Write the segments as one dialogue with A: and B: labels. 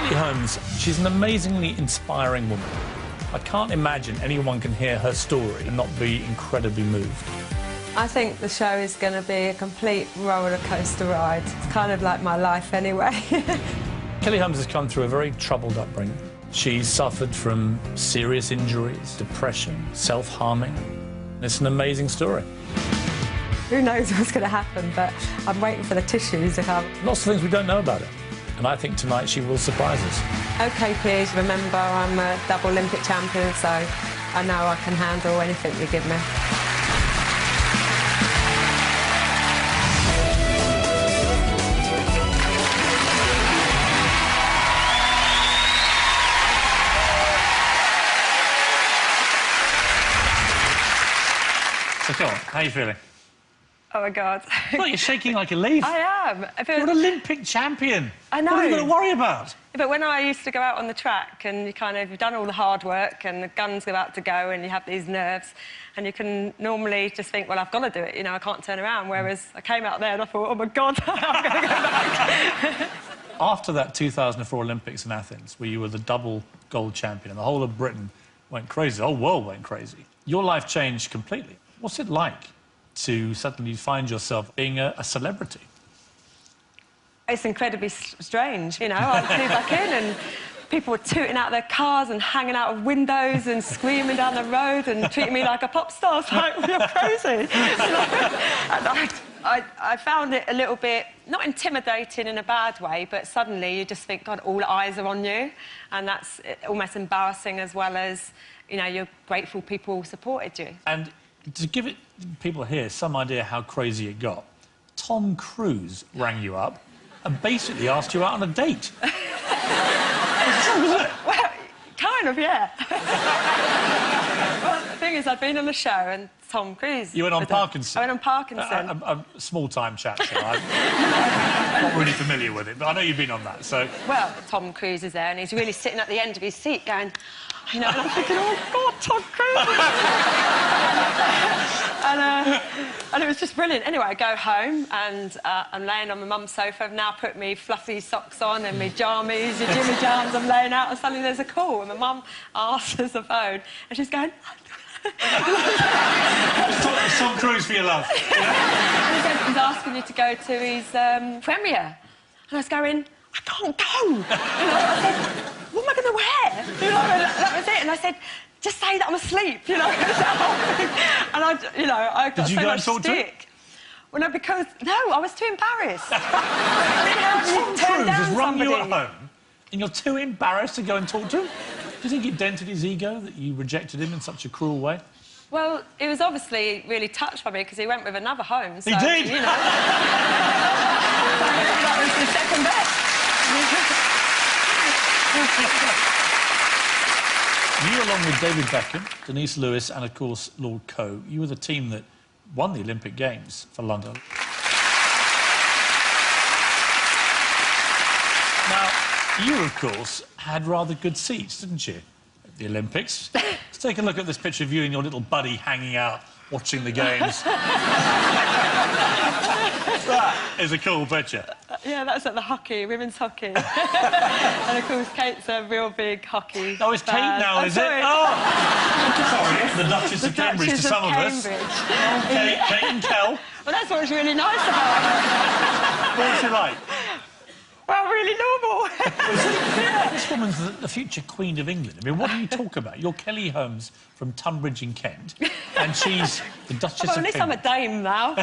A: Kelly Holmes, she's an amazingly inspiring woman. I can't imagine anyone can hear her story and not be incredibly moved.
B: I think the show is going to be a complete roller coaster ride. It's kind of like my life anyway.
A: Kelly Holmes has come through a very troubled upbringing. She's suffered from serious injuries, depression, self-harming. It's an amazing story.
B: Who knows what's going to happen, but I'm waiting for the tissues to come.
A: Lots of things we don't know about her, and I think tonight she will surprise us.
B: OK, Piers, remember I'm a double Olympic champion, so I know I can handle anything you give me.
A: So come on, how are you feeling?
B: Oh, my God.
A: Well, you're shaking like a leaf.
B: I am.
A: You're an Olympic champion.
B: I know.
A: What are you going to worry about?
B: But when I used to go out on the track and you've done all the hard work and the gun's about to go and you have these nerves and you can normally just think, well, I've got to do it, you know, I can't turn around. Whereas I came out there and I thought, oh, my God, I'm going to go back.
A: After that 2004 Olympics in Athens, where you were the double gold champion and the whole of Britain went crazy, the whole world went crazy, your life changed completely. What's it like to suddenly find yourself being a celebrity?
B: It's incredibly strange, you know. I flew back in and people were tooting out their cars and hanging out of windows and screaming down the road and treating me like a pop star. It's like, you're crazy. And I found it a little bit, not intimidating in a bad way, but suddenly you just think, God, all eyes are on you. And that's almost embarrassing as well as, you know, you're grateful people supported you.
A: And to give people here some idea how crazy it got, Tom Cruise rang you up and basically asked you out on a date. Was it?
B: Well, kind of, yeah. Well, the thing is, I'd been on the show and Tom Cruise...
A: You went on Parkinson?
B: I went on Parkinson.
A: A small-time chat show. I'm not really familiar with it, but I know you've been on that, so...
B: Well, Tom Cruise is there and he's really sitting at the end of his seat going... You know, and I'm thinking, oh, God, Tom Cruise! and it was just brilliant. Anyway, I go home and I'm laying on my mum's sofa. I've now put me fluffy socks on and my jammies, your Jimmy Jams. I'm laying out and suddenly there's a call and my mum answers the phone and she's going...
A: Tom Cruise for your love.
B: And he's asking you to go to his premiere. And I was going, I can't go. You know, I said, what am I going to wear? You know, and that was it. And I said, just say that I'm asleep, you know. And I got so much stick. Well, no, because... No, I was too embarrassed.
A: Tom Cruise has rung you at home and you're too embarrassed to go and talk to him? Do you think it dented his ego that you rejected him in such a cruel way? Well,
B: he was obviously really touched by me because he went with another home, so...
A: He did?
B: You know... That was the second best.
A: You, along with David Beckham, Denise Lewis and, of course, Lord Coe, you were the team that won the Olympic Games for London. Now, you, of course, had rather good seats, didn't you, at the Olympics? Let's take a look at this picture of you and your little buddy hanging out, watching the Games. That is a cool picture.
B: Yeah, that's at the hockey, women's hockey. And, of course, Kate's a real big hockey
A: Oh, it's Kate
B: fan.
A: now, is it? Oh! Sorry, the Duchess of Cambridge to some of us. Okay, Kate and Kel.
B: Well, that's what's really nice about her.
A: What's she like?
B: Well, really normal.
A: This woman's the future Queen of England. I mean, what do you talk about? You're Kelly Holmes from Tunbridge in Kent, and she's the Duchess of Cambridge.
B: At least I'm a dame now.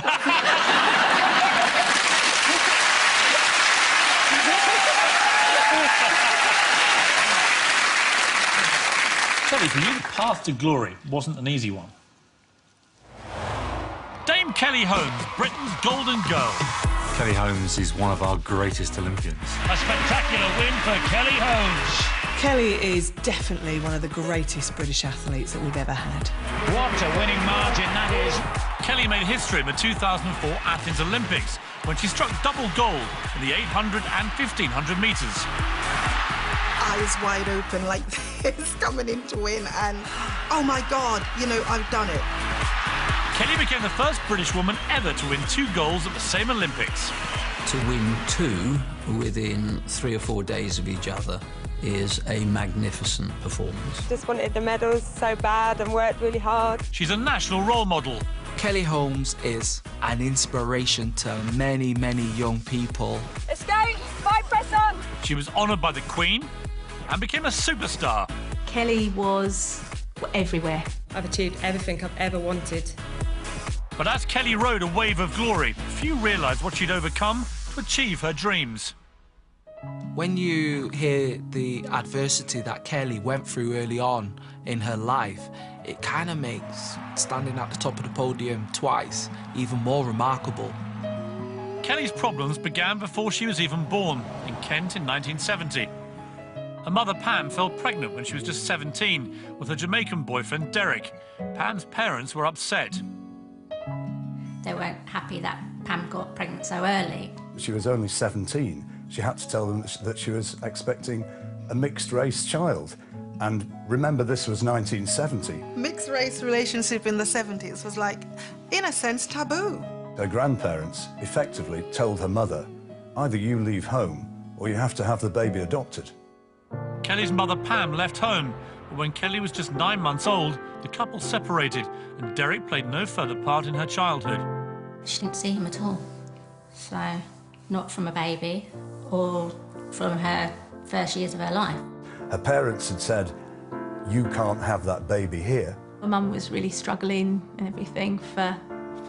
A: Kelly, for you, the path to glory wasn't an easy one. Dame Kelly Holmes, Britain's golden girl.
C: Kelly Holmes is one of our greatest Olympians.
A: A spectacular win for Kelly Holmes.
D: Kelly is definitely one of the greatest British athletes that we've ever had.
A: What a winning margin that is. Kelly made history in the 2004 Athens Olympics when she struck double gold in the 800 and 1500 metres.
E: Eyes wide open like this, coming in to win, and oh my God, you know, I've done it.
A: Kelly became the first British woman ever to win 2 golds at the same Olympics.
F: To win 2 within 3 or 4 days of each other is a magnificent performance.
B: Just wanted the medals so bad and worked really hard.
A: She's a national role model.
G: Kelly Holmes is an inspiration to many, many young people.
B: Escape! 5 press on!
A: She was honoured by the Queen and became a superstar.
H: Kelly was everywhere.
B: I've achieved everything I've ever wanted.
A: But as Kelly rode a wave of glory, few realised what she'd overcome to achieve her dreams.
G: When you hear the adversity that Kelly went through early on in her life, it kind of makes standing at the top of the podium twice even more remarkable.
A: Kelly's problems began before she was even born, in Kent in 1970. Her mother, Pam, fell pregnant when she was just 17 with her Jamaican boyfriend, Derek. Pam's parents were upset.
I: They weren't happy that Pam got pregnant so early.
J: She was only 17. She had to tell them that she was expecting a mixed-race child. And remember, this was 1970.
E: Mixed-race relationship in the 70s was like, in a sense, taboo.
J: Her grandparents effectively told her mother, either you leave home or you have to have the baby adopted.
A: Kelly's mother, Pam, left home, but when Kelly was just 9 months old, the couple separated, and Derek played no further part in her childhood.
I: She didn't see him at all. So, not from a baby or from her first years of her life.
J: Her parents had said, you can't have that baby here.
H: My mum was really struggling and everything for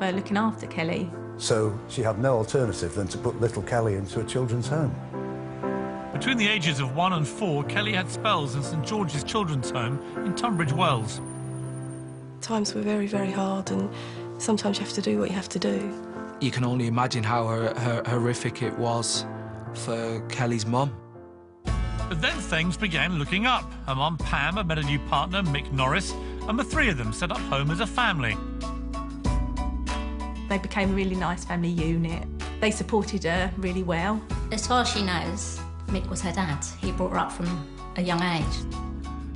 H: looking after Kelly.
J: So she had no alternative than to put little Kelly into a children's home.
A: Between the ages of 1 and 4, Kelly had spells in St George's Children's Home in Tunbridge Wells.
K: Times were very, very hard, and sometimes you have to do what you have to do.
G: You can only imagine how horrific it was for Kelly's mum.
A: But then things began looking up. Her mum, Pam, had met a new partner, Mick Norris, and the 3 of them set up home as a family.
H: They became a really nice family unit. They supported her really well.
I: As far as she knows, Mick was her dad. He brought her up from a young age.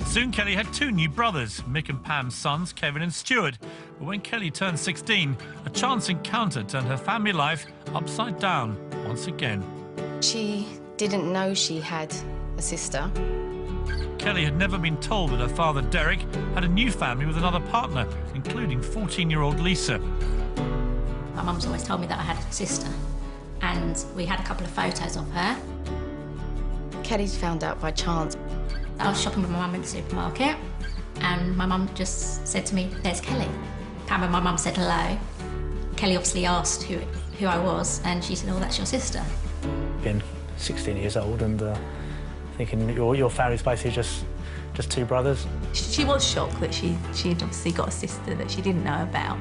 A: Soon Kelly had 2 new brothers, Mick and Pam's sons, Kevin and Stuart. But when Kelly turned 16, a chance encounter turned her family life upside down once again.
L: She didn't know she had a sister.
A: Kelly had never been told that her father, Derek, had a new family with another partner, including 14-year-old Lisa.
I: My mum's always told me that I had a sister, and we had a couple of photos of her.
L: Kelly's found out by chance.
I: I was shopping with my mum in the supermarket, and my mum just said to me, "There's Kelly." Pam and my mum said hello. Kelly obviously asked who I was, and she said, "Oh, that's your sister."
M: Being 16 years old and thinking your family's basically just 2 brothers.
H: She was shocked that she'd obviously got a sister that she didn't know about.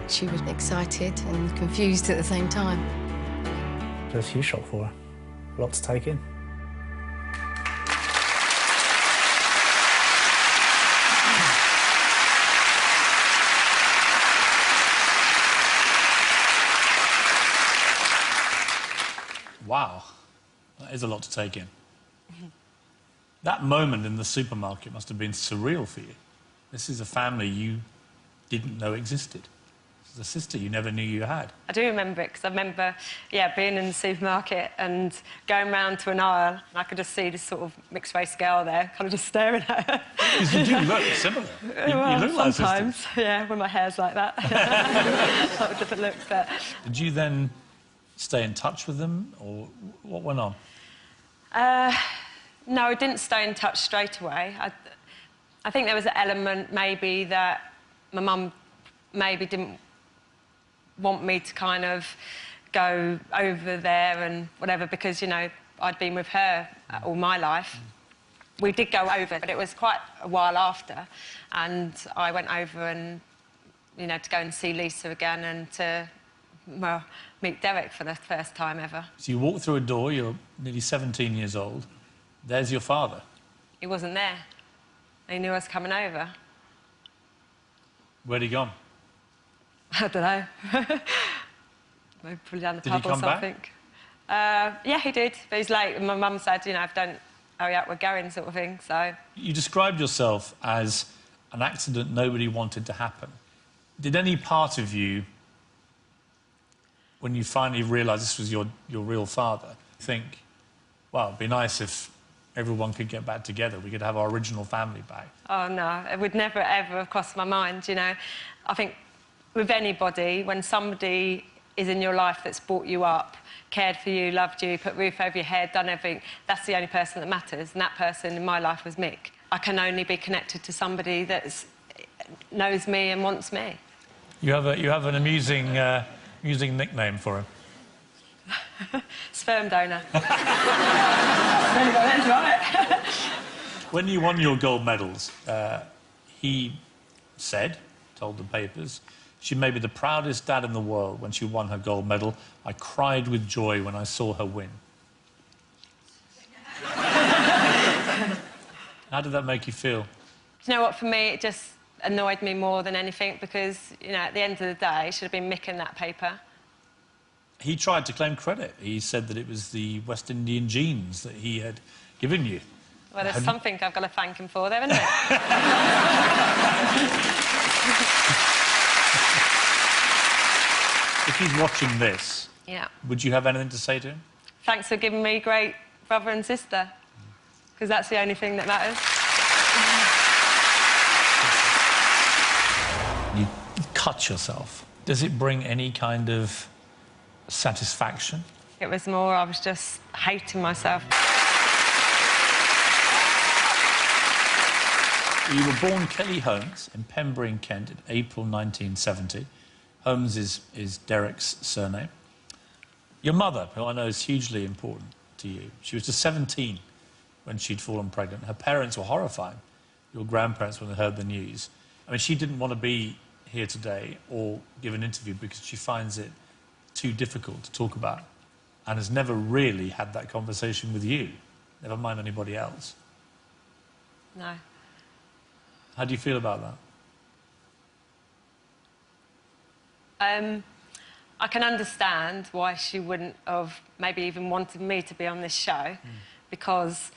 L: She was excited and confused at the same time.
M: It was a huge shock for her. A lot to take in.
A: Wow, that is a lot to take in. That moment in the supermarket must have been surreal for you. This is a family you didn't know existed. This is a sister you never knew you had.
B: I do remember it, because I remember, being in the supermarket and going round to an aisle, and I could just see this sort of mixed-race girl there, kind of just staring at her.
A: Because you do look similar. You look like
B: sometimes,
A: sisters.
B: yeah, when my hair's like that. Sort of different looks, but...
A: Did you then stay in touch with them, or what went on?
B: No, I didn't stay in touch straight away. I think there was an element maybe that my mum maybe didn't want me to kind of go over there and whatever, because, you know, I'd been with her all my life. We did go over, but it was quite a while after, and I went over and, you know, to go and see Lisa again and to, well, meet Derek for the first time ever.
A: So you walk through a door, you're nearly 17 years old. There's your father.
B: He wasn't there. He knew I was coming over.
A: Where'd he gone?
B: I don't know. Maybe probably down the
A: Did he
B: pub or
A: come back?
B: something. Yeah, he did. But he's late. And my mum said, you know, if don't hurry up, we're going, sort of thing, so...
A: You described yourself as an accident nobody wanted to happen. Did any part of you, when you finally realised this was your real father, think, well, it'd be nice if everyone could get back together, we could have our original family back?
B: Oh, no, it would never, ever have crossed my mind, you know. I think with anybody, when somebody is in your life that's brought you up, cared for you, loved you, put a roof over your head, done everything, that's the only person that matters, and that person in my life was Mick. I can only be connected to somebody that knows me and wants me.
A: You have an amusing nickname for him.
B: Sperm donor. That's right.
A: When you won your gold medals, he told the papers, she may be the proudest dad in the world. When she won her gold medal, I cried with joy when I saw her win. How did that make you feel?
B: Do you know what, for me, it just annoyed me more than anything because, you know, at the end of the day, it should have been Mick in that paper.
A: He tried to claim credit. He said that it was the West Indian genes that he had given you.
B: Well, there's something I've got to thank him for there, isn't it?
A: If he's watching this,
B: yeah,
A: would you have anything to say to him?
B: Thanks for giving me great brother and sister, because that's the only thing that matters.
A: You cut yourself. Does it bring any kind of satisfaction?
B: It was more, I was just hating myself.
A: You were born Kelly Holmes in Pembury in Kent in April 1970. Holmes is Derek's surname. Your mother, who I know is hugely important to you, she was just 17 when she'd fallen pregnant. Her parents were horrified, your grandparents, when they heard the news. I mean, she didn't want to be here today or give an interview because she finds it too difficult to talk about and has never really had that conversation with you, never mind anybody else.
B: No.
A: How do you feel about that?
B: I can understand why she wouldn't have maybe even wanted me to be on this show, because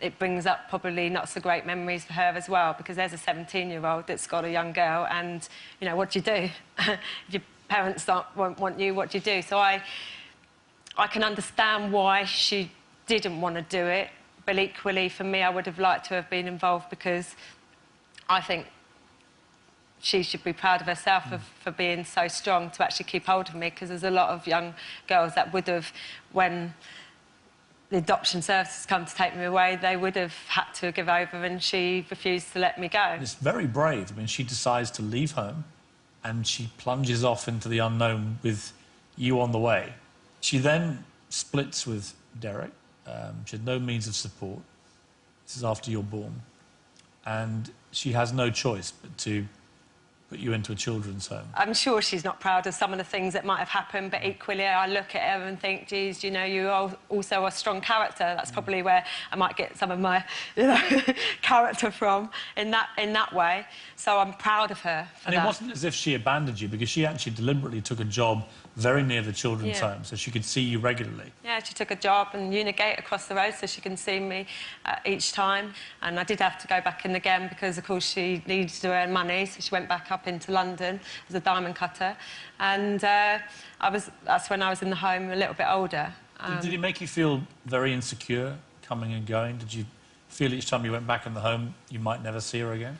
B: it brings up probably not so great memories for her as well, because there's a 17-year-old that's got a young girl and, you know, what do you do? If your parents won't want you, what do you do? So I can understand why she didn't want to do it, but equally for me I would have liked to have been involved because I think she should be proud of herself for being so strong to actually keep hold of me, because there's a lot of young girls that would have, when the adoption services come to take me away, they would have had to give over, and she refused to let me go.
A: It's very brave. I mean, she decides to leave home and she plunges off into the unknown with you on the way. She then splits with Derek. She had no means of support. This is after you're born. And she has no choice but to put you into a children's home.
B: I'm sure she's not proud of some of the things that might have happened, but equally I look at her and think, geez, you know, you're also a strong character. That's probably where I might get some of my, you know, character from, in that way. So I'm proud of her for that.
A: And it wasn't as if she abandoned you, because she actually deliberately took a job very near the children's home, so she could see you regularly. Yeah,
B: she took a job in Unigate across the road so she can see me each time. And I did have to go back in again because, of course, she needed to earn money, so she went back up into London as a diamond cutter. And that's when I was in the home a little bit older.
A: Did it make you feel very insecure coming and going? Did you feel each time you went back in the home you might never see her again?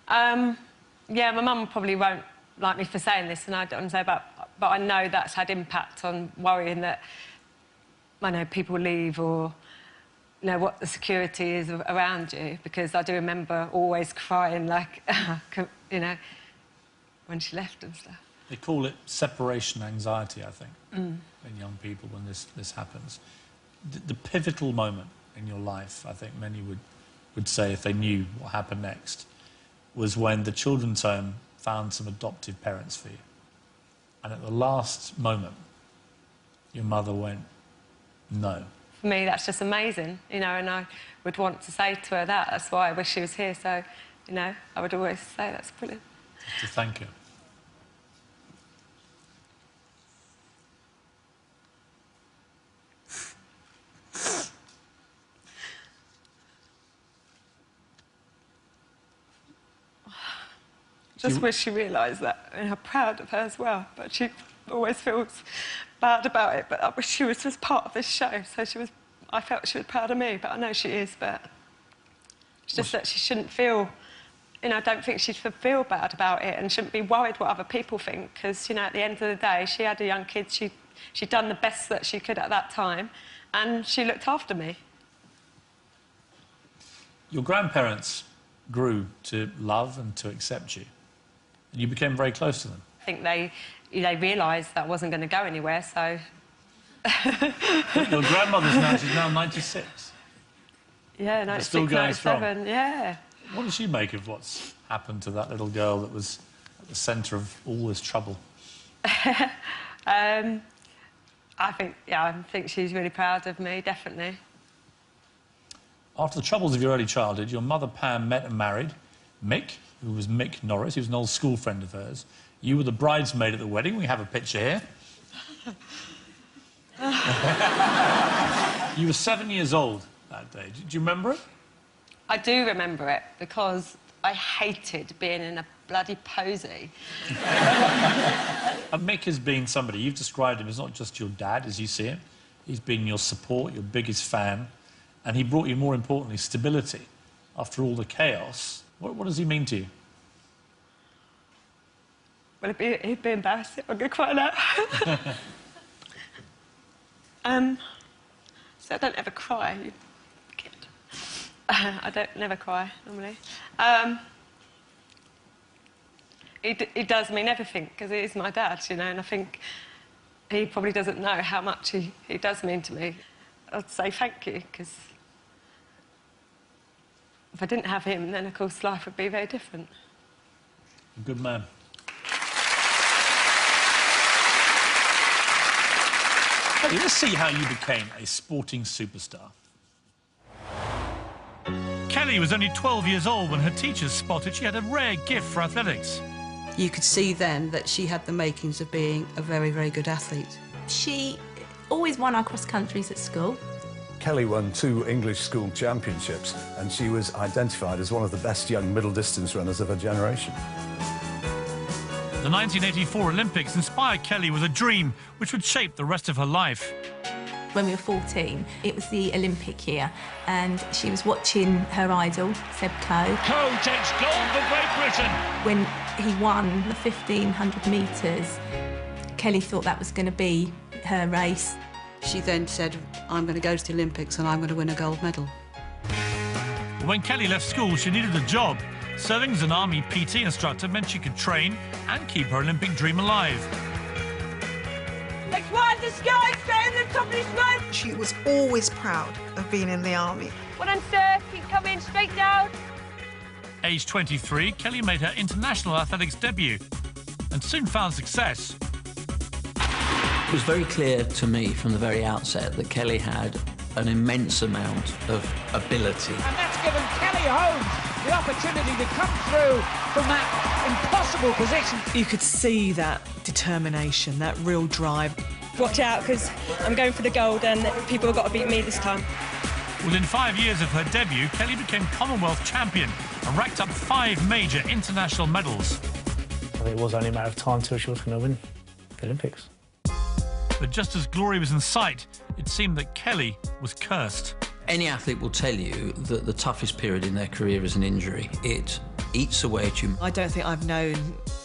B: Yeah, my mum probably won't like me for saying this, and I don't say about, but I know that's had impact on worrying that, I know, people leave, or you know what the security is around you, because I do remember always crying, like, you know, when she left and stuff.
A: They call it separation anxiety, I think, in young people when this happens. The pivotal moment in your life, I think many would say, if they knew what happened next, was when the children's home found some adoptive parents for you. And at the last moment, your mother went, no.
B: For me, that's just amazing, you know, and I would want to say to her that. That's why I wish she was here, so, you know, I would always say that's brilliant.
A: To thank her.
B: Just wish she realised that and how proud of her as well. But she always feels bad about it. But I wish she was just part of this show. So I felt she was proud of me, but I know she is. But it's just that she shouldn't feel, you know, I don't think she should feel bad about it and shouldn't be worried what other people think. Because, you know, at the end of the day, she had a young kid. She'd done the best that she could at that time, and she looked after me.
A: Your grandparents grew to love and to accept you, and you became very close to them.
B: I think they realised that wasn't going to go anywhere, so...
A: Your grandmother's she's now 96.
B: Yeah, 96,
A: still going strong.
B: 97, yeah.
A: What does she make of what's happened to that little girl that was at the centre of all this trouble?
B: I think she's really proud of me, definitely.
A: After the troubles of your early childhood, your mother, Pam, met and married Mick, who was Mick Norris. He was an old school friend of hers. You were the bridesmaid at the wedding. We have a picture here. You were 7 years old that day. Do you remember it?
B: I do remember it, because I hated being in a bloody posy.
A: And Mick has been somebody, you've described him as not just your dad, as you see him. He's been your support, your biggest fan, and he brought you, more importantly, stability after all the chaos. What does he mean to you?
B: Well, it'd be embarrassing. I'm going to cry now. So I don't ever cry, you kid. I don't never cry, normally. He does mean everything, because he is my dad, you know, and I think he probably doesn't know how much he does mean to me. I'd say thank you, because if I didn't have him, then, of course, life would be very different.
A: A good man. Let's see how you became a sporting superstar. Kelly was only 12 years old when her teachers spotted she had a rare gift for athletics.
D: You could see then that she had the makings of being a very, very good athlete.
H: She always won our cross-countries at school.
J: Kelly won 2 English school championships, and she was identified as one of the best young middle-distance runners of her generation.
A: The 1984 Olympics inspired Kelly with a dream which would shape the rest of her life.
H: When we were 14, it was the Olympic year, and she was watching her idol, Seb Coe.
A: Coe takes gold for Great Britain.
H: When he won the 1,500 metres, Kelly thought that was going to be her race.
D: She then said, I'm going to go to the Olympics and I'm going to win a gold medal.
A: When Kelly left school, she needed a job. Serving as an army PT instructor meant she could train and keep her Olympic dream alive.
B: Next one, the sky, stay in the top of this run.
E: She was always proud of being in the army.
B: Well done, sir. Keep coming, straight down.
A: Aged 23, Kelly made her international athletics debut and soon found success.
F: It was very clear to me from the very outset that Kelly had an immense amount of ability.
N: And that's given Kelly Holmes the opportunity to come through from that impossible position.
D: You could see that determination, that real drive.
B: Watch out, because I'm going for the gold and people have got to beat me this time.
A: Within 5 years of her debut, Kelly became Commonwealth champion and racked up 5 major international medals.
M: I think it was only a matter of time till she was going to win the Olympics.
A: But just as glory was in sight, it seemed that Kelly was cursed.
F: Any athlete will tell you that the toughest period in their career is an injury. It eats away at you.
D: I don't think I've known,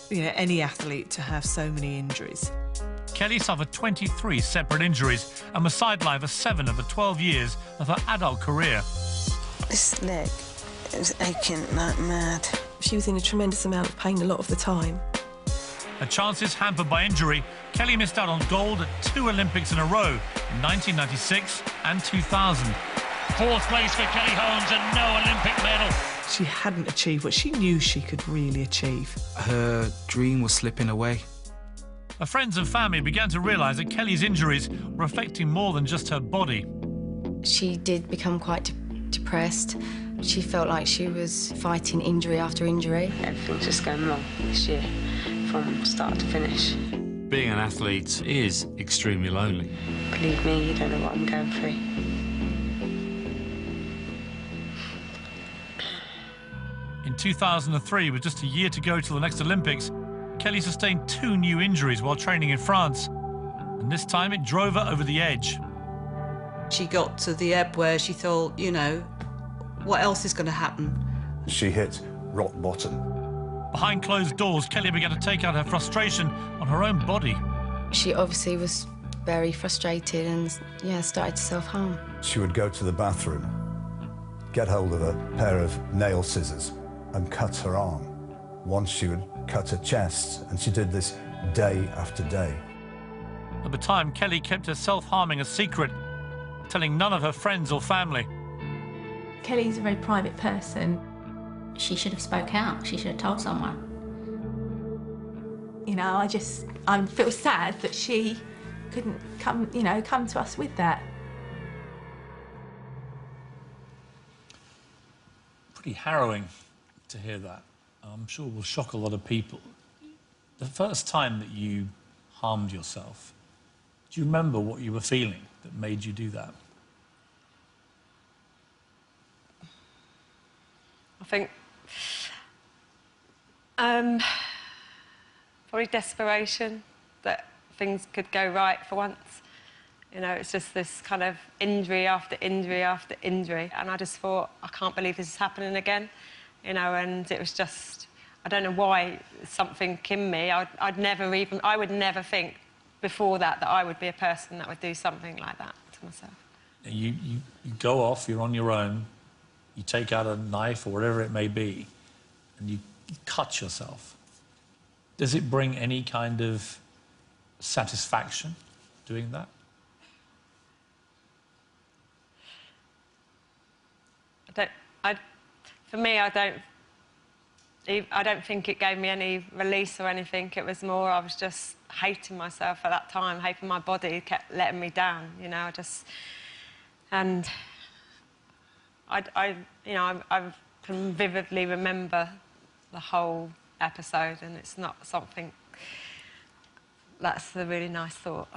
D: any athlete to have so many injuries.
A: Kelly suffered 23 separate injuries and was sidelined for 7 of the 12 years of her adult career.
K: This leg is aching like mad. She was in a tremendous amount of pain a lot of the time.
A: Her chances hampered by injury, Kelly missed out on gold at 2 Olympics in a row in 1996 and 2000. 4th place for Kelly Holmes and no Olympic medal.
D: She hadn't achieved what she knew she could really achieve.
G: Her dream was slipping away.
A: Her friends and family began to realise that Kelly's injuries were affecting more than just her body.
L: She did become quite depressed. She felt like she was fighting injury after injury.
B: Everything's just going wrong this year, from start to finish.
C: Being an athlete is extremely lonely.
B: Believe me, you don't know what I'm going through.
A: In 2003, with just a year to go till the next Olympics, Kelly sustained 2 new injuries while training in France. And this time it drove her over the edge.
D: She got to the ebb where she thought, you know, what else is going to happen?
J: She hit rock bottom.
A: Behind closed doors, Kelly began to take out her frustration on her own body.
L: She obviously was very frustrated and, yeah, started to self-harm.
J: She would go to the bathroom, get hold of a pair of nail scissors and cut her arm. Once she would cut her chest, and she did this day after day.
A: At the time, Kelly kept her self-harming a secret, telling none of her friends or family.
H: Kelly's a very private person.
I: She should have spoke out. She should have told someone.
H: You know, I feel sad that she couldn't come to us with that.
A: Pretty harrowing to hear that. I'm sure will shock a lot of people. The first time that you harmed yourself, do you remember what you were feeling that made you do that?
B: I think probably desperation that things could go right for once. You know, it's just this kind of injury after injury after injury. And I just thought, I can't believe this is happening again. You know, and it was just, I don't know why, something in me. I would never think before that I would be a person that would do something like that to myself.
A: You go off, you're on your own, you take out a knife or whatever it may be, and you cut yourself. Does it bring any kind of satisfaction doing that?
B: For me, I don't think it gave me any release or anything. It was more, I was just hating myself at that time, hating my body, kept letting me down, you know, and I can vividly remember the whole episode, and it's not something that's a really nice thought.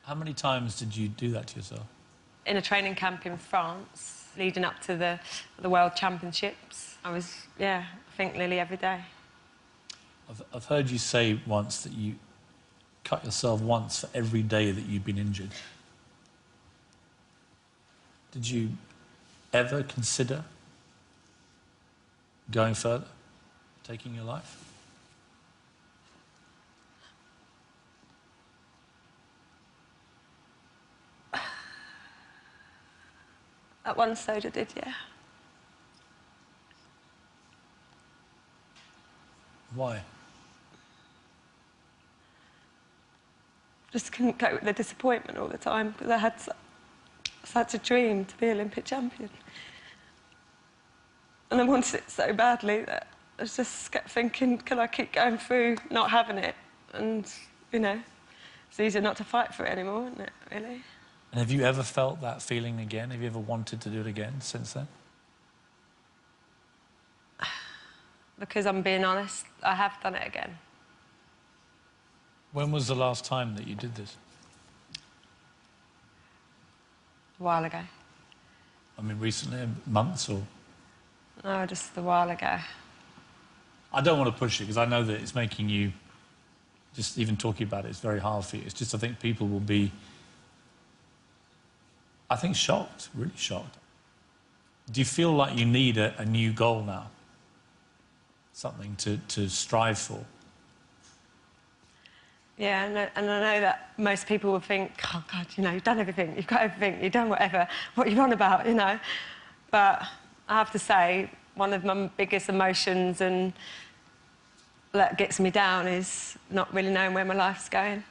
A: How many times did you do that to yourself?
B: In a training camp in France, leading up to the World Championships, I was, yeah, I think nearly every day.
A: I've heard you say once that you cut yourself once for every day that you've been injured. Did you ever consider going further, taking your life?
B: At one stage I did, yeah.
A: Why?
B: Just couldn't cope with the disappointment all the time because I had such a dream to be Olympic champion. And I wanted it so badly that I just kept thinking, can I keep going through not having it? And, you know, it's easier not to fight for it anymore, isn't it, really?
A: And have you ever felt that feeling again? Have you ever wanted to do it again since then?
B: Because I'm being honest, I have done it again.
A: When was the last time that you did this?
B: A while ago.
A: I mean, recently, months or?
B: No, just a while ago.
A: I don't want to push it because I know that it's making you, just even talking about it, it's very hard for you. It's just I think people will be, I think, shocked, really shocked. Do you feel like you need a new goal now? Something to strive for?
B: Yeah, and I know that most people will think, oh, God, you know, you've done everything, you've got everything, you've done whatever, what are you on about, you know? But I have to say, one of my biggest emotions and that gets me down is not really knowing where my life's going.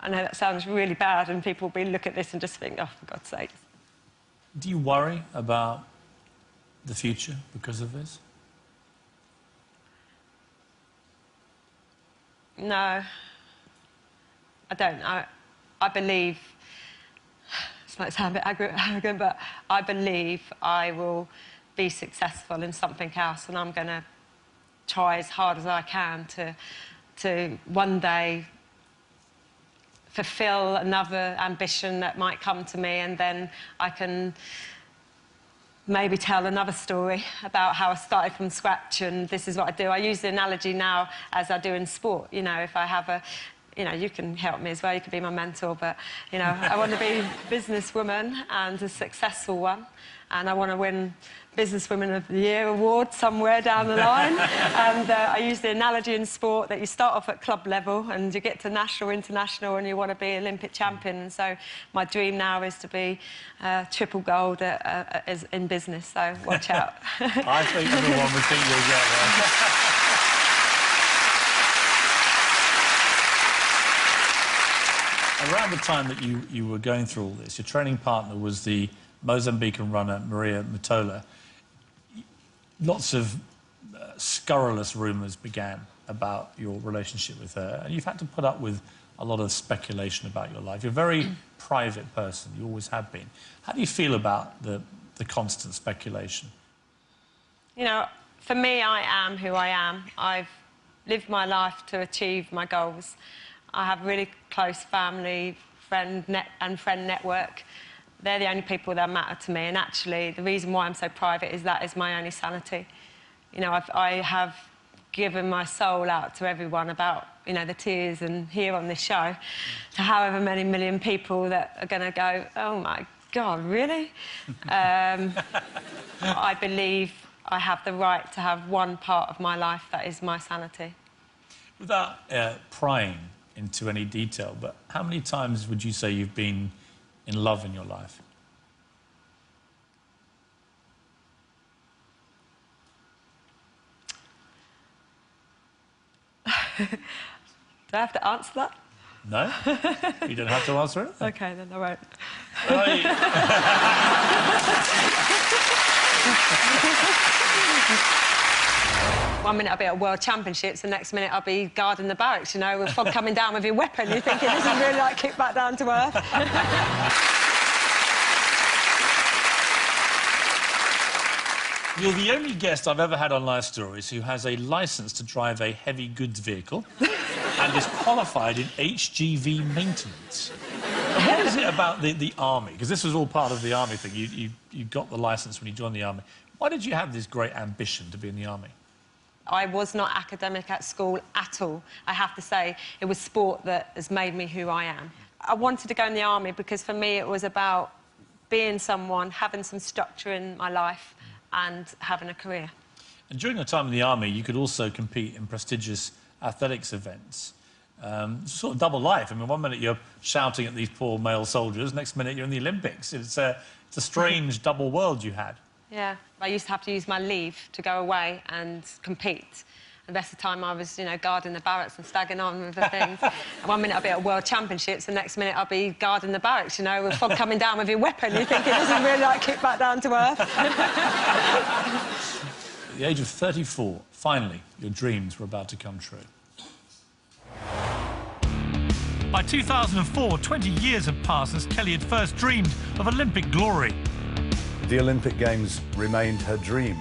B: I know that sounds really bad, and people will look at this and just think, oh, for God's sake.
A: Do you worry about the future because of this?
B: No, I don't. I believe, this might sound a bit arrogant, but I believe I will be successful in something else, and I'm going to try as hard as I can to one day fulfil another ambition that might come to me, and then I can maybe tell another story about how I started from scratch and this is what I do. I use the analogy now as I do in sport. You know, if I have a... You know, you can help me as well, you can be my mentor, but, you know, I want to be a businesswoman and a successful one, and I want to win Businesswoman of the Year award somewhere down the line. And I use the analogy in sport that you start off at club level and you get to national, international, and you want to be Olympic champion. And so my dream now is to be triple gold in business, so watch out.
A: I think everyone would think you'll get there. Around the time that you were going through all this, your training partner was the Mozambican runner Maria Matola. Lots of scurrilous rumours began about your relationship with her, and you've had to put up with a lot of speculation about your life. You're a very private person, you always have been. How do you feel about the constant speculation?
B: You know, for me, I am who I am. I've lived my life to achieve my goals. I have a really close family, friend network. They're the only people that matter to me, and actually the reason why I'm so private is that is my only sanity. You know, I have given my soul out to everyone about, you know, the tears and here on this show to however many million people that are going to go, oh my God, really? I believe I have the right to have one part of my life that is my sanity.
A: Without prying into any detail, but how many times would you say you've been in love in your life?
B: Do I have to answer that?
A: No? You don't have to answer it?
B: OK, then I won't. 1 minute I'll be at World Championships, the next minute I'll be guarding the barracks, you know, with fog coming down with your weapon. You're thinking, this is really like kick back down to earth.
A: You're the only guest I've ever had on Life Stories who has a licence to drive a heavy goods vehicle and is qualified in HGV maintenance. What is it about the army? Because this was all part of the army thing. You got the licence when you joined the army. Why did you have this great ambition to be in the army?
B: I was not academic at school at all. I have to say, it was sport that has made me who I am. I wanted to go in the army because, for me, it was about being someone, having some structure in my life and having a career.
A: And during your time in the army, you could also compete in prestigious athletics events. Sort of double life. I mean, 1 minute you're shouting at these poor male soldiers, next minute you're in the Olympics. It's a strange double world you had.
B: Yeah, I used to have to use my leave to go away and compete. The rest of the time I was, you know, guarding the barracks and staggering on with the things. 1 minute I'll be at World Championships, the next minute I'll be guarding the barracks, you know, with fog coming down with your weapon. You're thinking, this is really like kick back down to earth.
A: At the age of 34, finally, your dreams were about to come true. By 2004, 20 years had passed since Kelly had first dreamed of Olympic glory.
J: The Olympic Games remained her dream.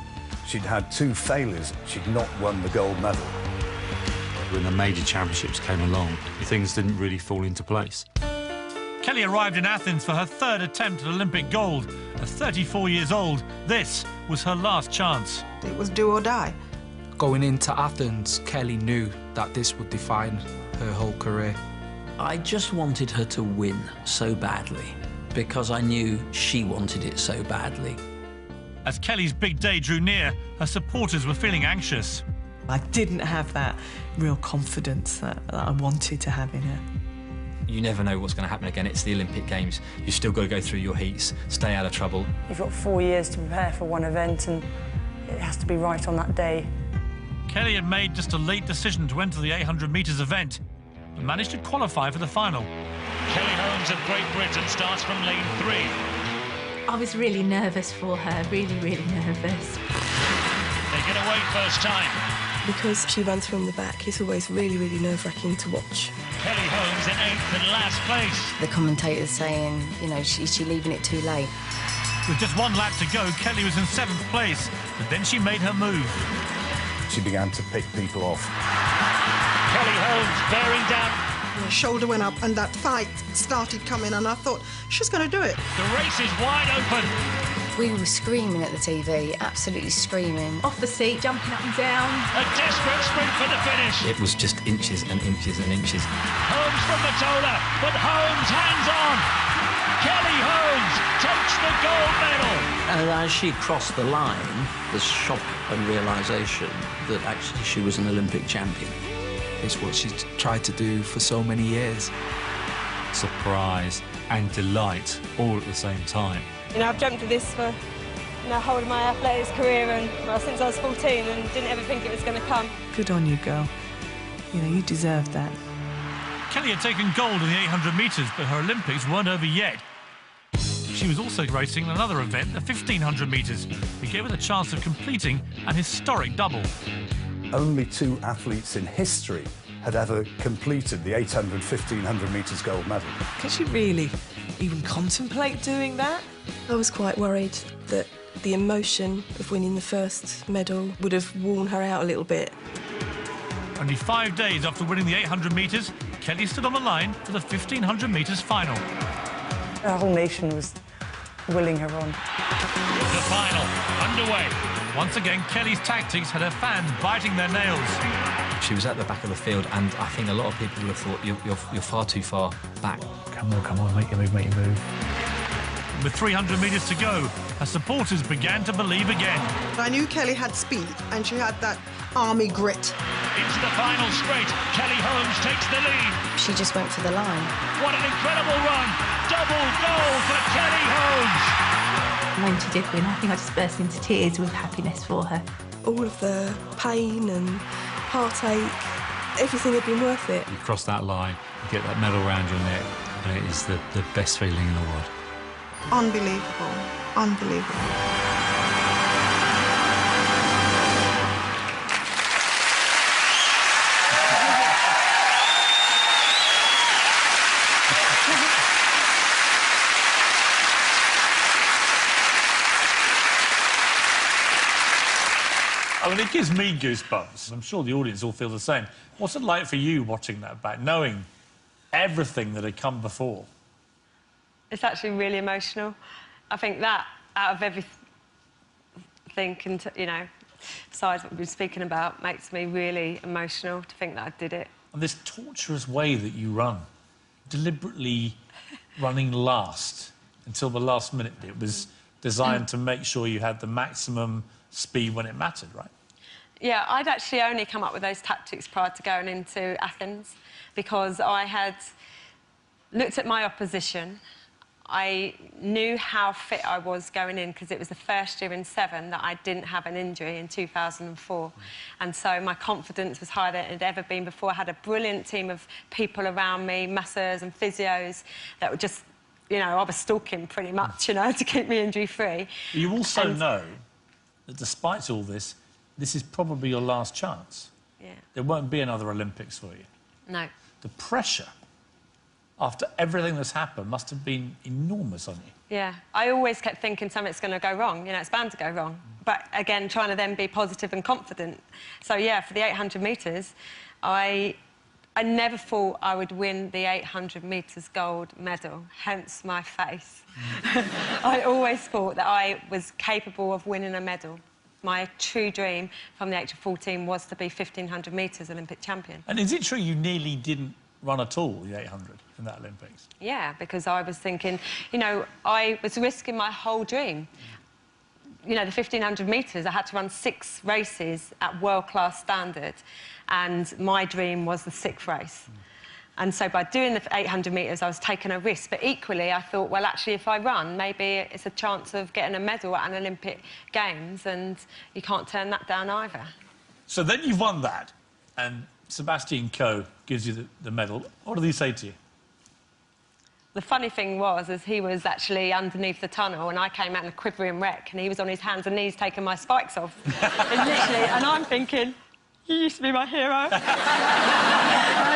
J: She'd had 2 failures. She'd not won the gold medal.
C: When the major championships came along, things didn't really fall into place.
A: Kelly arrived in Athens for her 3rd attempt at Olympic gold. At 34 years old, this was her last chance.
E: It was do or die.
G: Going into Athens, Kelly knew that this would define her whole career.
F: I just wanted her to win so badly, because I knew she wanted it so badly.
A: As Kelly's big day drew near, her supporters were feeling anxious.
O: I didn't have that real confidence that I wanted to have in her.
P: You never know what's going to happen again. It's the Olympic Games. You've still got to go through your heats, stay out of trouble.
Q: You've got 4 years to prepare for one event, and it has to be right on that day.
A: Kelly had made just a late decision to enter the 800 metres event, but managed to qualify for the final.
N: Kelly Holmes of Great Britain starts from lane 3.
H: I was really nervous for her, really, really nervous.
N: They get away first time.
K: Because she runs from the back, it's always really, really nerve-wracking to watch.
N: Kelly Holmes in 8th and last place.
L: The commentators saying, you know, is she leaving it too late?
A: With just 1 lap to go, Kelly was in 7th place, but then she made her move.
J: She began to pick people off.
N: Kelly Holmes bearing down.
E: My shoulder went up and that fight started coming and I thought, she's going to do it.
N: The race is wide open.
L: We were screaming at the TV, absolutely screaming.
H: Off the seat, jumping up and down.
N: A desperate sprint for the finish.
P: It was just inches and inches and inches.
N: Holmes from Matola, but Holmes hands on. Kelly Holmes takes the gold medal.
F: And as she crossed the line, the shock and realisation that actually she was an Olympic champion.
G: It's what she's tried to do for so many years.
C: Surprise and delight all at the same time.
B: You know, I've dreamt of this for whole of my athletics career and since I was 14 and didn't ever think it was going to come.
O: Good on you, girl. You know, you deserve that.
A: Kelly had taken gold in the 800 metres, but her Olympics weren't over yet. She was also racing in another event, the 1500 metres, that gave her the chance of completing an historic double.
J: Only 2 athletes in history had ever completed the 800, 1500 metres gold medal.
O: Could she really even contemplate doing that?
K: I was quite worried that the emotion of winning the first medal would have worn her out a little bit.
A: Only 5 days after winning the 800 metres, Kelly stood on the line for the 1500 metres final.
Q: The whole nation was willing her on.
A: The final, underway. Once again, Kelly's tactics had her fans biting their nails.
P: She was at the back of the field, and I think a lot of people would have thought, you're far too far back.
A: Come on, make your move. With 300 metres to go, her supporters began to believe again.
E: I knew Kelly had speed, and she had that army grit.
N: Into the final straight, Kelly Holmes takes the lead.
L: She just went for the line.
N: What an incredible run! Double gold for Kelly Holmes!
H: When she did win, I think I just burst into tears with happiness for her.
K: All of the pain and heartache, everything had been worth it.
C: You cross that line, you get that medal round your neck, and it is the best feeling in the world.
E: Unbelievable. Unbelievable.
A: I mean, it gives me goosebumps. I'm sure the audience all feel the same. What's it like for you watching that back, knowing everything that had come before?
B: It's actually really emotional. I think that, out of everything, you know, besides what we've been speaking about, makes me really emotional to think that I did it.
A: And this torturous way that you run, deliberately running last until the last minute, it was designed to make sure you had the maximum speed when it mattered, right?
B: Yeah, I'd actually only come up with those tactics prior to going into Athens because I had looked at my opposition. I knew how fit I was going in because it was the first year in 7 that I didn't have an injury in 2004. And so my confidence was higher than it had ever been before. I had a brilliant team of people around me, masseurs and physios that were just, you know, I was stalking pretty much, you know, to keep me injury-free.
A: You also know that despite all this, this is probably your last chance.
B: Yeah.
A: There won't be another Olympics for you.
B: No.
A: The pressure after everything that's happened must have been enormous on you.
B: Yeah. I always kept thinking something's going to go wrong. You know, it's bound to go wrong. But, again, trying to then be positive and confident. So, yeah, for the 800 metres, I never thought I would win the 800 metres gold medal, hence my face. I always thought that I was capable of winning a medal. My true dream from the age of 14 was to be 1500 metres Olympic champion.
A: And is it true you nearly didn't run at all, the 800, in that Olympics?
B: Yeah, because I was thinking, you know, I was risking my whole dream. You know, the 1500 metres, I had to run 6 races at world-class standard, and my dream was the 6th race. And so by doing the 800 metres, I was taking a risk. But equally, I thought, well, actually, if I run, maybe it's a chance of getting a medal at an Olympic Games, and you can't turn that down either.
A: So then you've won that, and Sebastian Coe gives you the medal. What did he say to you?
B: The funny thing was, is he was actually underneath the tunnel, and I came out in a quivering wreck, and he was on his hands and knees taking my spikes off. And I'm thinking, you used to be my hero.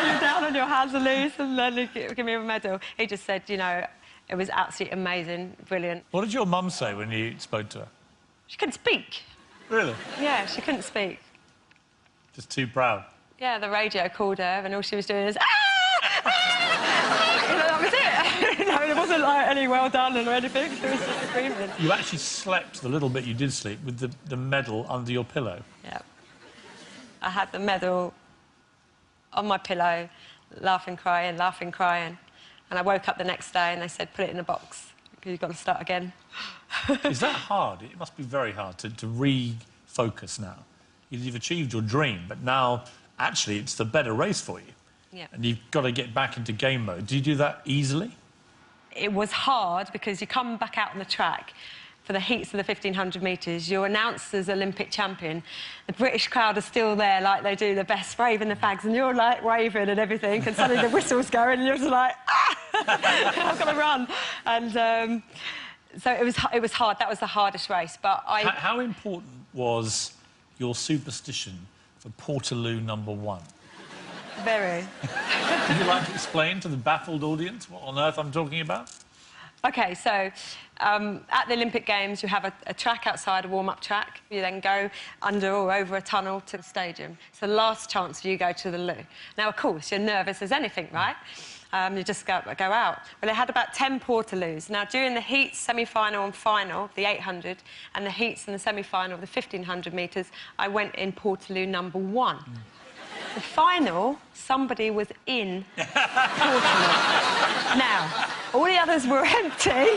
B: You're down on your hands and knees, and then you give me a medal. He just said, you know, it was absolutely amazing, brilliant.
A: What did your mum say when you spoke to her?
B: She couldn't speak.
A: Really?
B: Yeah, she couldn't speak.
A: Just too proud?
B: Yeah, the radio called her, and all she was doing is, ah! Ah! You know, that was it. You know, it wasn't like any well done or anything. She was just screaming.
A: You actually slept, the little bit you did sleep, with the medal under your pillow.
B: Yeah. I had the medal on my pillow, laughing, crying. And I woke up the next day and they said, put it in a box, because you've got to start again.
A: Is that hard? It must be very hard to refocus now. You've achieved your dream, but now, actually, it's the better race for you.
B: Yeah.
A: And you've got to get back into game mode. Do you do that easily?
B: It was hard because you come back out on the track for the heats of the 1,500 metres, you're announced as Olympic champion. The British crowd are still there like they do the best, waving the flags, and you're, like, waving and everything, and suddenly the whistle's going, and you're just like, ah! I've got to run. And so it was hard. That was the hardest race, but
A: How important was your superstition for Portaloo #1?
B: Very.
A: Would you like to explain to the baffled audience what on earth I'm talking about?
B: OK, so at the Olympic Games, you have a track outside, a warm-up track. You then go under or over a tunnel to the stadium. It's the last chance you go to the loo. Now, of course, you're nervous as anything, right? You just go out. Well, it had about 10 Portaloos. Now, during the heats, semi-final and final, the 800, and the heats and the semi-final of the 1,500 metres, I went in Portaloo #1. The final, somebody was in Portaloo. Now, all the others were empty,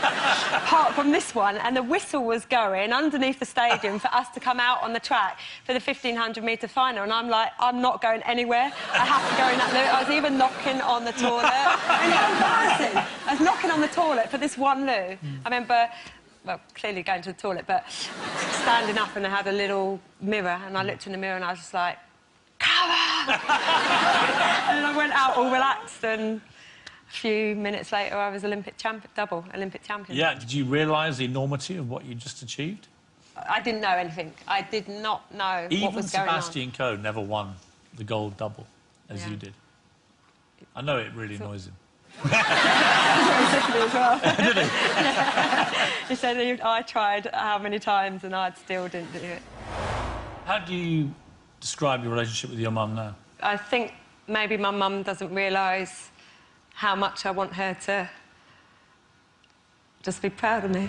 B: apart from this one, and the whistle was going underneath the stadium for us to come out on the track for the 1,500-metre final, and I'm like, I'm not going anywhere. I have to go in that loo. I was even knocking on the toilet. And it's embarrassing. I was knocking on the toilet for this one loo. I remember, well, clearly going to the toilet, but standing up, and I had a little mirror, and I looked in the mirror and I was just like, come on! And I went out all relaxed, and a few minutes later I was double Olympic champion.
A: Yeah, did you realise the enormity of what you just achieved?
B: I didn't know anything. I did not know what was going on.
A: Even Sebastian Coe never won the gold double, as you did. I know it really annoys him.
B: He said to me as well.
A: Did he?
B: He said I tried how many times and I still didn't do it.
A: How do you describe your relationship with your mum now?
B: I think maybe my mum doesn't realise how much I want her to just be proud of me.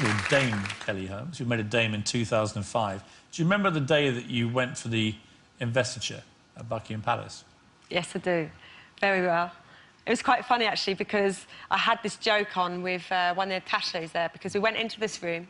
A: You're Dame Kelly Holmes. You made a Dame in 2005. Do you remember the day that you went for the investiture at Buckingham Palace?
B: Yes, I do. Very well. It was quite funny, actually, because I had this joke on with one of the attachés there, because we went into this room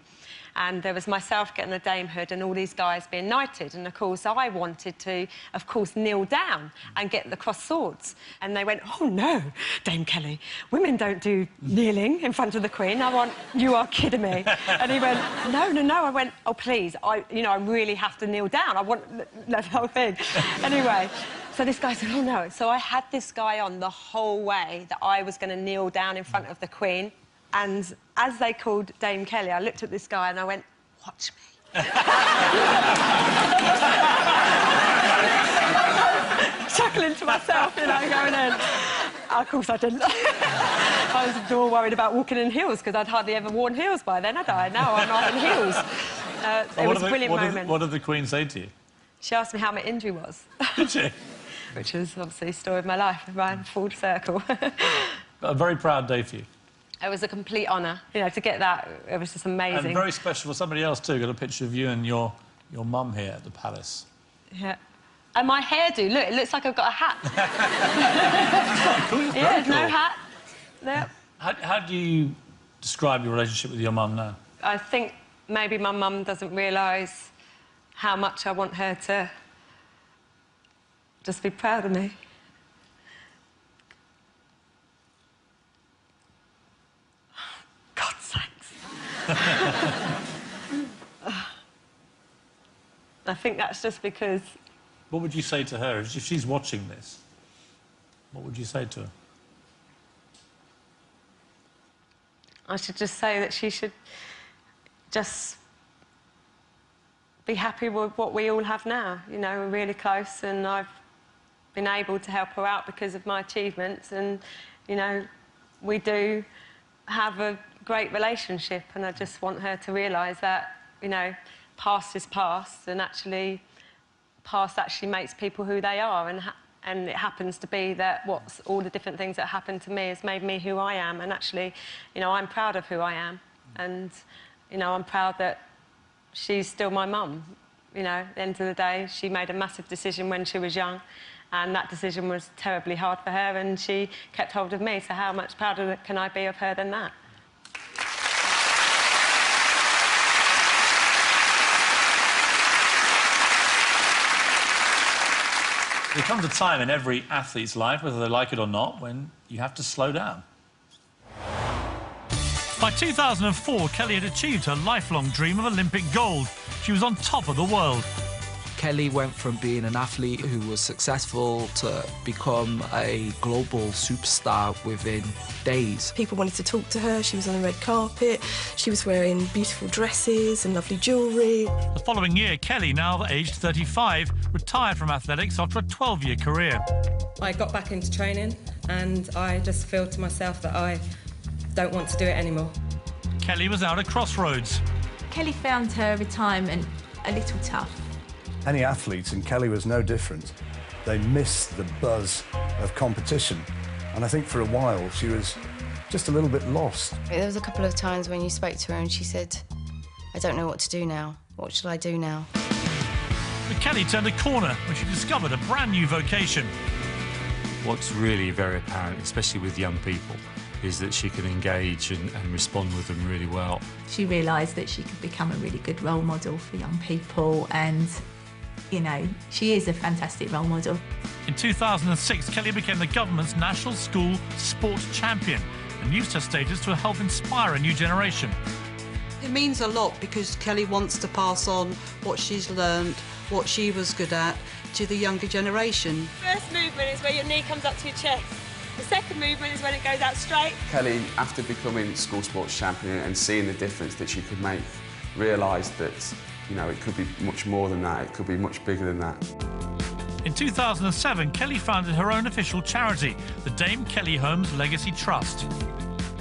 B: and there was myself getting a damehood and all these guys being knighted, and, of course, I wanted to, of course, kneel down and get the cross swords. And they went, oh, no, Dame Kelly, women don't do kneeling in front of the Queen. I went, you are kidding me. And he went, no, no, no. I went, oh, please, I really have to kneel down. I want the whole thing. Anyway, so this guy said, oh, no. So I had this guy on the whole way that I was going to kneel down in front of the Queen. And as they called Dame Kelly, I looked at this guy and I went, watch me. Chuckling to myself, you know, going in. Of course I didn't. I was more worried about walking in heels, because I'd hardly ever worn heels by then, had I? Now I'm not in heels. It was a brilliant moment.
A: What did the Queen say to you?
B: She asked me how my injury was.
A: Did she?
B: Which was obviously the story of my life, ran full circle.
A: A very proud day for you.
B: It was a complete honour. You know, to get that, it was just amazing.
A: And very special for somebody else, too. Got a picture of you and your mum here at the palace.
B: Yeah. And my hairdo, look, it looks like I've got a hat.
A: Cool.
B: Yeah, there's no hat. Yeah.
A: How do you describe your relationship with your mum now?
B: I think maybe my mum doesn't realise how much I want her to just be proud of me. God's sakes. I think that's just because...
A: What would you say to her if she's watching this? What would you say to her?
B: I should just say that she should just be happy with what we all have now. You know, we're really close, and I've been able to help her out because of my achievements, and, you know, we do have a great relationship, and I just want her to realise that, you know, past is past, and actually past actually makes people who they are, and And it happens to be that all the different things that happened to me has made me who I am. And actually, you know, I'm proud of who I am. And, you know, I'm proud that she's still my mum. You know, at the end of the day, she made a massive decision when she was young. And that decision was terribly hard for her, and she kept hold of me. So how much prouder can I be of her than that?
A: There comes a time in every athlete's life, whether they like it or not, when you have to slow down.
N: By 2004, Kelly had achieved her lifelong dream of Olympic gold. She was on top of the world.
G: Kelly went from being an athlete who was successful to become a global superstar within days.
K: People wanted to talk to her. She was on the red carpet. She was wearing beautiful dresses and lovely jewellery.
N: The following year, Kelly, now aged 35, retired from athletics after a 12-year career.
R: I got back into training and I just feel to myself that I don't want to do it anymore.
N: Kelly was out at crossroads.
H: Kelly found her retirement a little tough.
J: Any athlete, and Kelly was no different, they missed the buzz of competition. And I think for a while she was just a little bit lost.
L: There was a couple of times when you spoke to her and she said, I don't know what to do now. What should I do now?
N: But Kelly turned a corner when she discovered a brand new vocation.
C: What's really very apparent, especially with young people, is that she can engage and respond with them really well.
H: She realised that she could become a really good role model for young people, and, you know, she is a fantastic role model.
N: In 2006, Kelly became the government's National School Sports Champion and used her status to help inspire a new generation.
D: It means a lot because Kelly wants to pass on what she's learned, what she was good at, to the younger generation.
S: First movement is where your knee comes up to your chest. The second movement is when it goes out straight.
T: Kelly, after becoming school sports champion and seeing the difference that she could make, realised that, you know, it could be much more than that, it could be much bigger than that.
N: In 2007, Kelly founded her own official charity, the Dame Kelly Holmes Legacy Trust.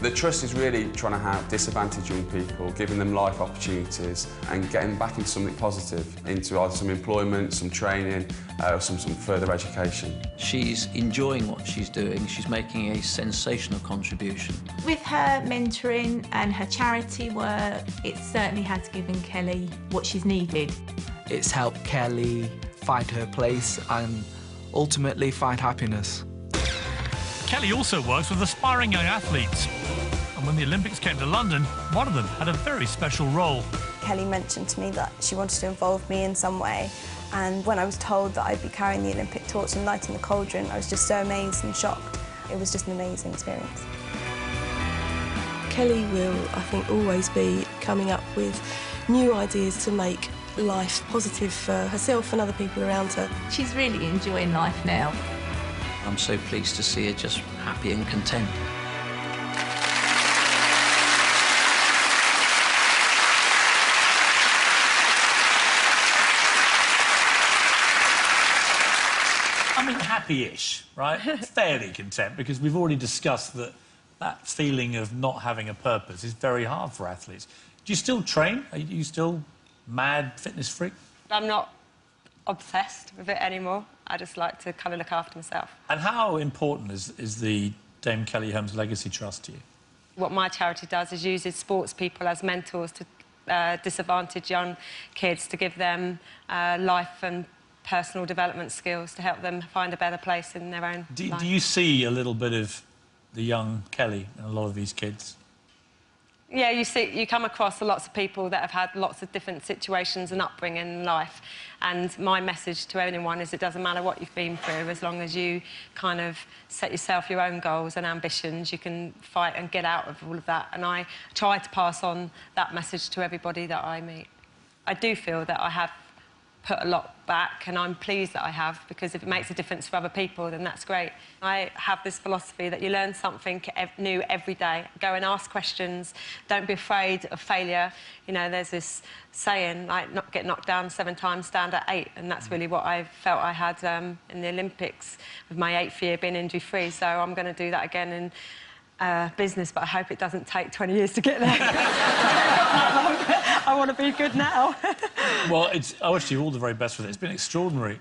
T: The Trust is really trying to help disadvantaged young people, giving them life opportunities and getting back into something positive, into either some employment, some training, or some further education.
F: She's enjoying what she's doing. She's making a sensational contribution.
H: With her mentoring and her charity work, it certainly has given Kelly what she's needed.
G: It's helped Kelly find her place and ultimately find happiness.
N: Kelly also works with aspiring young athletes. And when the Olympics came to London, one of them had a very special role.
U: Kelly mentioned to me that she wanted to involve me in some way, and when I was told that I'd be carrying the Olympic torch and lighting the cauldron, I was just so amazed and shocked. It was just an amazing experience.
K: Kelly will, I think, always be coming up with new ideas to make life positive for herself and other people around her.
H: She's really enjoying life now.
F: I'm so pleased to see her just happy and content.
A: I mean, happy-ish, right? Fairly content, because we've already discussed that that feeling of not having a purpose is very hard for athletes. Do you still train? Are you still mad fitness freak?
B: I'm not obsessed with it anymore. I just like to kind of look after myself.
A: And how important is the Dame Kelly Holmes Legacy Trust to you?
B: What my charity does is uses sports people as mentors to disadvantaged young kids, to give them life and personal development skills to help them find a better place in their own life.
A: Do you see a little bit of the young Kelly in a lot of these kids?
B: Yeah, you come across lots of people that have had lots of different situations and upbringing in life. And my message to anyone is it doesn't matter what you've been through, as long as you kind of set yourself your own goals and ambitions, you can fight and get out of all of that. And I try to pass on that message to everybody that I meet. I do feel that I have put a lot back, and I'm pleased that I have, because if it makes a difference for other people, then that's great. I have this philosophy that you learn something new every day. Go and ask questions. Don't be afraid of failure. You know, there's this saying, like, not get knocked down 7 times, stand at 8, and that's really what I felt I had in the Olympics with my 8th year being injury-free, so I'm going to do that again. business, but I hope it doesn't take 20 years to get there. I want to be good now.
A: Well, I wish you all the very best with it. It's been an extraordinary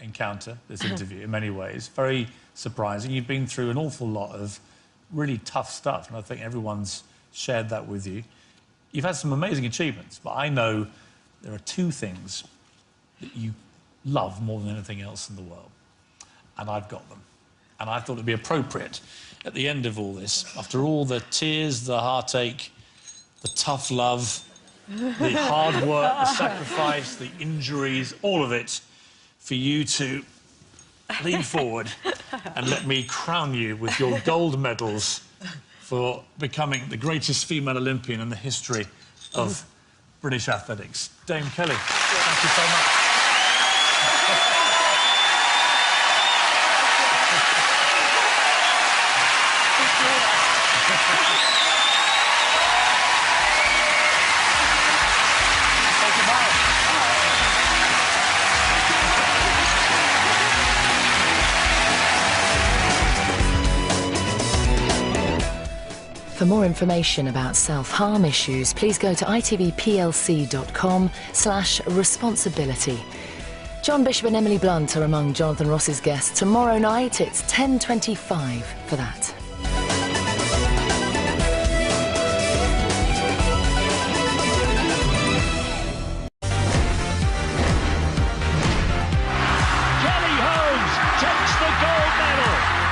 A: encounter, this interview, in many ways. Very surprising. You've been through an awful lot of really tough stuff, and I think everyone's shared that with you. You've had some amazing achievements, but I know there are two things that you love more than anything else in the world, and I've got them. And I thought it'd be appropriate at the end of all this, after all the tears, the heartache, the tough love, the hard work, the sacrifice, the injuries, all of it, for you to lean forward and let me crown you with your gold medals for becoming the greatest female Olympian in the history of British athletics. Dame Kelly, thank you so much.
M: For more information about self-harm issues, please go to itvplc.com/responsibility. John Bishop and Emily Blunt are among Jonathan Ross's guests tomorrow night. It's 10:25 for that.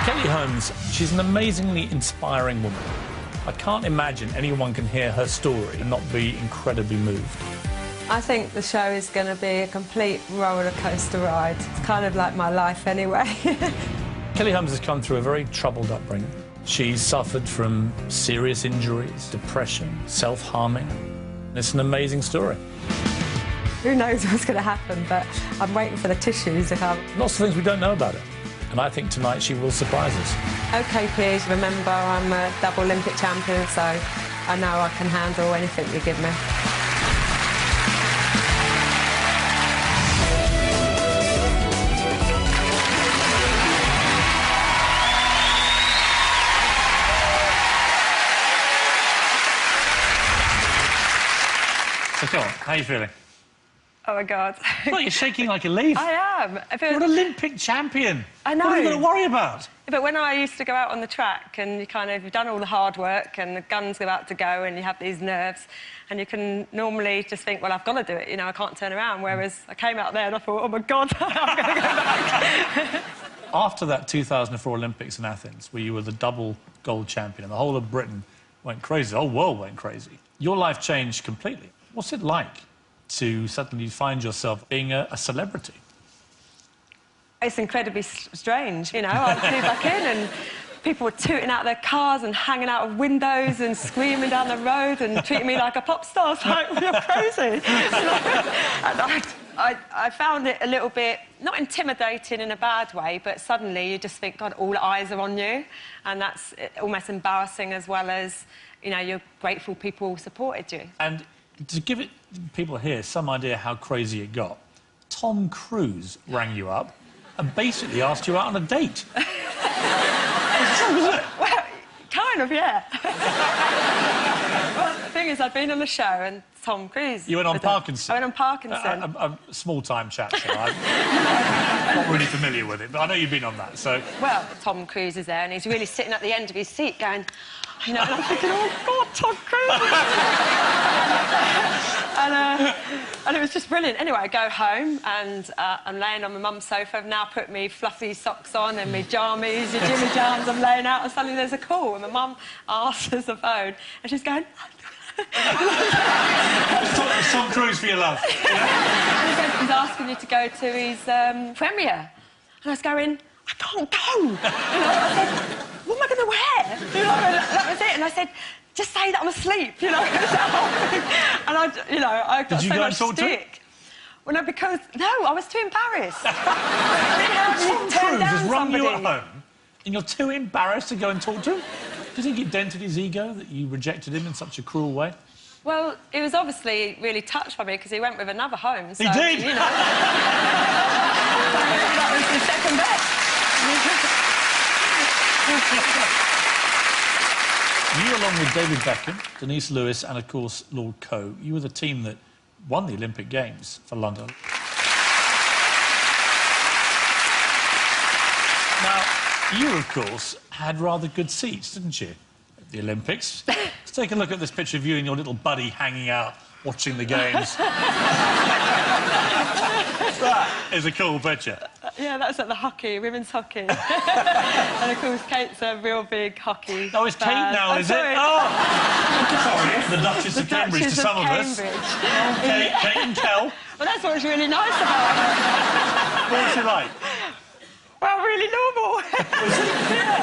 A: Kelly Holmes, she's an amazingly inspiring woman. I can't imagine anyone can hear her story and not be incredibly moved.
B: I think the show is going to be a complete roller coaster ride. It's kind of like my life anyway.
A: Kelly Holmes has come through a very troubled upbringing. She's suffered from serious injuries, depression, self-harming. It's an amazing story.
B: Who knows what's going to happen, but I'm waiting for the tissues to come.
A: Lots of things we don't know about her. And I think tonight she will surprise us.
B: OK, Piers, remember I'm a double Olympic champion, so I know I can handle anything you give me.
A: So come on, how are you feeling?
B: Oh my God.
A: Well, you're shaking like a leaf.
B: I am.
A: You're an Olympic champion.
B: I know.
A: What are you going to worry about?
B: But when I used to go out on the track and you've done all the hard work and the gun's about to go and you have these nerves and you can normally just think, well, I've got to do it, you know, I can't turn around. Whereas I came out there and I thought, oh my God, I'm going to go back.
A: After that 2004 Olympics in Athens, where you were the double gold champion and the whole of Britain went crazy, the whole world went crazy, your life changed completely. What's it like to suddenly find yourself being a celebrity?
B: It's incredibly strange, you know. I flew back in and people were tooting out their cars and hanging out of windows and screaming down the road and treating me like a pop star. It's like, you're crazy. And I found it a little bit, not intimidating in a bad way, but suddenly you just think, God, all eyes are on you. And that's almost embarrassing, as well as, you know, you're grateful people supported you.
A: And to give people here some idea how crazy it got, Tom Cruise rang you up and basically asked you out on a date. Was it?
B: Well, kind of, yeah. Well, the thing is, I'd been on the show and Tom Cruise...
A: You went on Parkinson?
B: I went on Parkinson.
A: A small-time chat show. I'm not really familiar with it, but I know you've been on that, so...
B: Well, Tom Cruise is there and he's really sitting at the end of his seat going... You know, and I'm thinking, oh, God, Tom Cruise! and it was just brilliant. Anyway, I go home and I'm laying on my mum's sofa. I've now put me fluffy socks on and my jammies, your Jimmy Jams. I'm laying out and suddenly there's a call and my mum answers the phone and she's going...
A: Tom Cruise for your love.
B: He's asking you to go to his premiere. And I was going, I can't go. You know, I said, what am I going to wear? You know, and that was it. And I said, just say that I'm asleep, you know. And I got so much stick. Well, no, because... No, I was too embarrassed.
A: Tom Cruise has rung you at home and you're too embarrassed to go and talk to him? Do you think it dented his ego that you rejected him in such a cruel way?
B: Well, he was obviously really touched by me because he went with another home, so...
A: He did?
B: You know... That was the second best.
A: you, along with David Beckham, Denise Lewis and, of course, Lord Coe, you were the team that won the Olympic Games for London. Now, you, of course, had rather good seats, didn't you, at the Olympics? Let's take a look at this picture of you and your little buddy hanging out, watching the Games. That is a cool picture.
B: Yeah, that's at the hockey, women's hockey. And, of course, Kate's a real big hockey
A: Oh, it's Kate
B: fan.
A: now, is it?
B: Sorry.
A: Oh! Sorry, the Duchess of Cambridge
B: Duchess
A: to some
B: of
A: of us.
B: Cambridge.
A: Kate and Kel.
B: Well, that's what's really nice about her.
A: What was she like?
B: Well, really normal.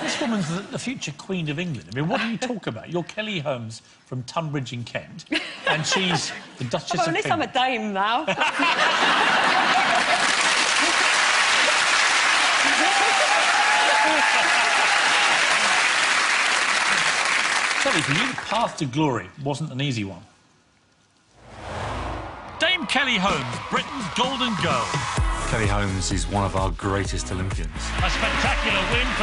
A: This woman's the future Queen of England. I mean, what do you talk about? You're Kelly Holmes from Tunbridge in Kent, and she's the Duchess
B: Well,
A: of
B: at least
A: Cambridge.
B: I'm a dame now.
A: Kelly, for you, the path to glory wasn't an easy one.
N: Dame Kelly Holmes, Britain's golden girl.
C: Kelly Holmes is one of our greatest Olympians.
N: A spectacular win for